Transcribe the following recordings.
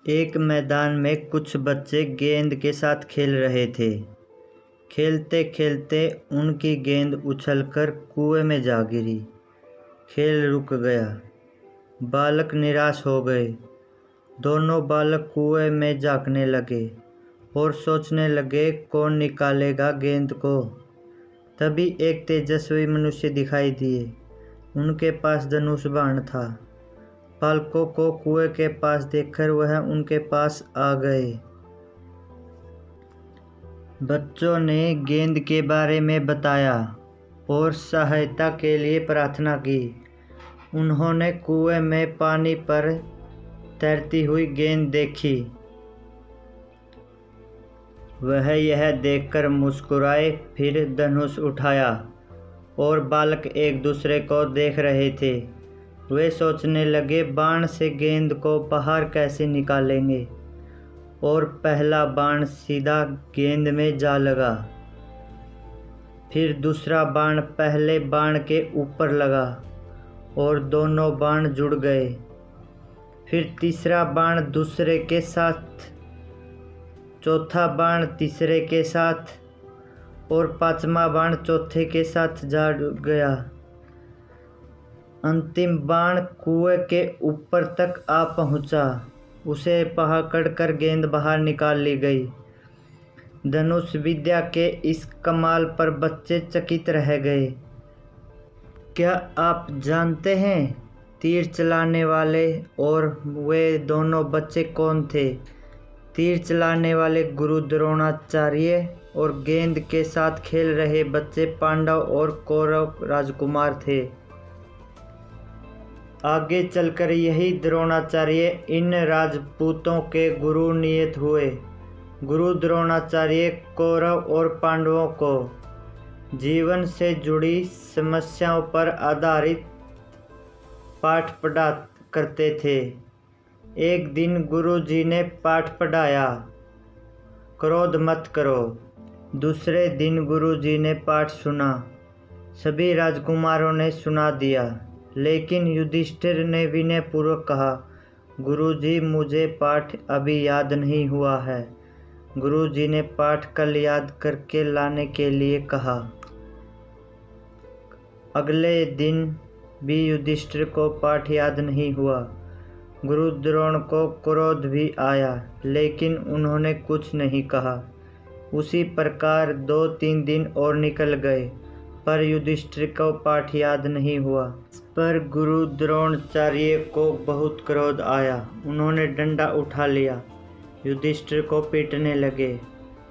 एक मैदान में कुछ बच्चे गेंद के साथ खेल रहे थे। खेलते खेलते उनकी गेंद उछलकर कुएं में जा गिरी। खेल रुक गया। बालक निराश हो गए। दोनों बालक कुएं में झांकने लगे और सोचने लगे कौन निकालेगा गेंद को। तभी एक तेजस्वी मनुष्य दिखाई दिए। उनके पास धनुष बाण था। बालकों को कुएं के पास देखकर वह उनके पास आ गए। बच्चों ने गेंद के बारे में बताया और सहायता के लिए प्रार्थना की। उन्होंने कुएं में पानी पर तैरती हुई गेंद देखी। वह यह देखकर मुस्कुराए, फिर धनुष उठाया और बालक एक दूसरे को देख रहे थे। वे सोचने लगे बाण से गेंद को बाहर कैसे निकालेंगे, और पहला बाण सीधा गेंद में जा लगा। फिर दूसरा बाण पहले बाण के ऊपर लगा और दोनों बाण जुड़ गए। फिर तीसरा बाण दूसरे के साथ, चौथा बाण तीसरे के साथ और पांचवा बाण चौथे के साथ जा गया। अंतिम बाण कुएं के ऊपर तक आ पहुंचा। उसे पकड़कर गेंद बाहर निकाल ली गई। धनुष विद्या के इस कमाल पर बच्चे चकित रह गए। क्या आप जानते हैं तीर चलाने वाले और वे दोनों बच्चे कौन थे? तीर चलाने वाले गुरु द्रोणाचार्य और गेंद के साथ खेल रहे बच्चे पांडव और कौरव राजकुमार थे। आगे चलकर यही द्रोणाचार्य इन राजपूतों के गुरु नियत हुए। गुरु द्रोणाचार्य कौरव और पांडवों को जीवन से जुड़ी समस्याओं पर आधारित पाठ पढ़ा करते थे। एक दिन गुरु जी ने पाठ पढ़ाया, क्रोध मत करो। दूसरे दिन गुरु जी ने पाठ सुना। सभी राजकुमारों ने सुना दिया, लेकिन युधिष्ठिर ने विनयपूर्वक कहा, गुरुजी मुझे पाठ अभी याद नहीं हुआ है। गुरुजी ने पाठ कल याद करके लाने के लिए कहा। अगले दिन भी युधिष्ठिर को पाठ याद नहीं हुआ। गुरु द्रोण को क्रोध भी आया, लेकिन उन्होंने कुछ नहीं कहा। उसी प्रकार 2-3 दिन और निकल गए, पर युधिष्ठिर को पाठ याद नहीं हुआ। इस पर गुरु द्रोणाचार्य को बहुत क्रोध आया। उन्होंने डंडा उठा लिया, युधिष्ठिर को पीटने लगे।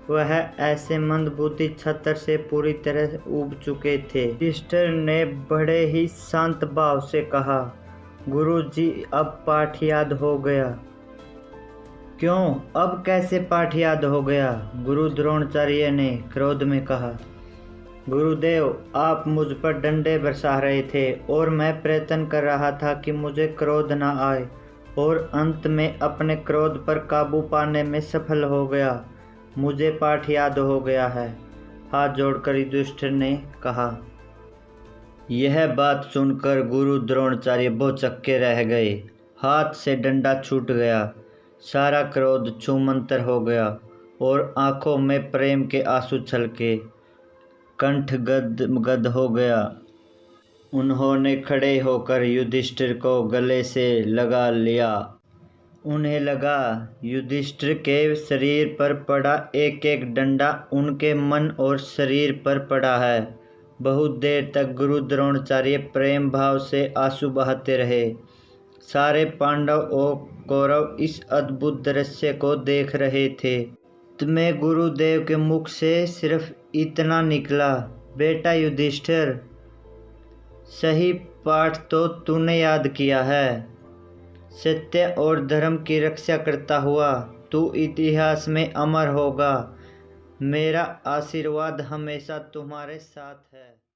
वह ऐसे मंदबुद्धि छत्र से पूरी तरह ऊब चुके थे। युधिष्ठिर ने बड़े ही शांत भाव से कहा, गुरुजी अब पाठ याद हो गया। क्यों, अब कैसे पाठ याद हो गया? गुरु द्रोणाचार्य ने क्रोध में कहा। गुरुदेव, आप मुझ पर डंडे बरसा रहे थे और मैं प्रयत्न कर रहा था कि मुझे क्रोध न आए, और अंत में अपने क्रोध पर काबू पाने में सफल हो गया। मुझे पाठ याद हो गया है, हाथ जोड़कर युधिष्ठिर ने कहा। यह बात सुनकर गुरु द्रोणाचार्य भौचक्के रह गए। हाथ से डंडा छूट गया। सारा क्रोध छूमंतर हो गया और आंखों में प्रेम के आंसू छलके। कंठ गद हो गया। उन्होंने खड़े होकर युधिष्ठिर को गले से लगा लिया। उन्हें लगा युधिष्ठिर के शरीर पर पड़ा एक एक डंडा उनके मन और शरीर पर पड़ा है। बहुत देर तक गुरु द्रोणाचार्य प्रेम भाव से आंसू बहाते रहे। सारे पांडव और कौरव इस अद्भुत दृश्य को देख रहे थे। में गुरुदेव के मुख से सिर्फ इतना निकला, बेटा युधिष्ठिर, सही पाठ तो तूने याद किया है। सत्य और धर्म की रक्षा करता हुआ तू इतिहास में अमर होगा। मेरा आशीर्वाद हमेशा तुम्हारे साथ है।